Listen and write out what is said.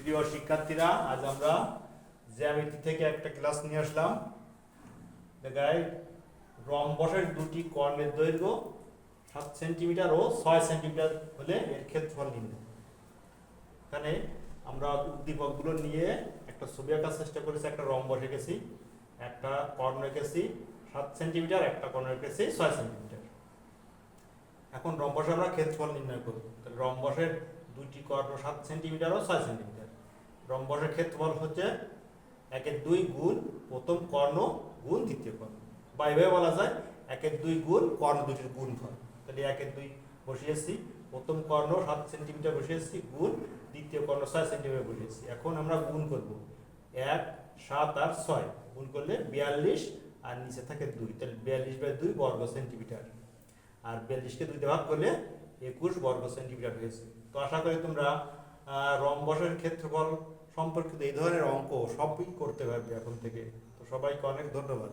প্রিয় শিক্ষার্থীরা, আজ আমরা জ্যামিতি থেকে একটা ক্লাস নিয়ে আসলাম। দেখাই রম্বসের দুটি কর্ণের দৈর্ঘ্য 7 সেন্টিমিটার ও 6 সেন্টিমিটার হলে এর ক্ষেত্রফল নির্ণয়। এখানে আমরা উদ্দীপকগুলো নিয়ে একটা ছবি আঁকার চেষ্টা করেছি। একটা রম্বস এঁকেছি, একটা কর্ণ এঁকেছি 7 সেন্টিমিটার, একটা কর্ণ এঁকেছি 6 সেন্টিমিটার। এখন রম্বসে আমরা ক্ষেত্রফল নির্ণয় করব। তাহলে রম্বসের দুইটি কর্ণ 7 সেন্টিমিটার ও 6 সেন্টিমিটার। রম্বসের ক্ষেত্রফল হচ্ছে 1/2 গুণ প্রথম কর্ণ গুণ দ্বিতীয় কর্ণ, বা এভাবে বলা যায় 1/2 গুণ কর্ণ দুটির গুণফল। তাহলে 1/2 বসিয়েছি, প্রথম কর্ণ 7 সেন্টিমিটার বসিয়েছি, গুণ দ্বিতীয় কর্ণ 6 সেন্টিমিটার বসিয়েছি। এখন আমরা গুণ করব 1, 7 আর 6 গুণ করলে 42, আর নিচে থাকে 2, তাহলে 42/2 বর্গ সেন্টিমিটার। আর 42কে 2 দিয়ে ভাগ করলে 21 বর্গ সেন্টিমিটার হয়েছে। তো আশা করি তোমরা রম্বসের ক্ষেত্রফল সম্পর্কিত এই ধরনের অঙ্ক সবই করতে পারবে এখন থেকে। তো সবাইকে অনেক ধন্যবাদ।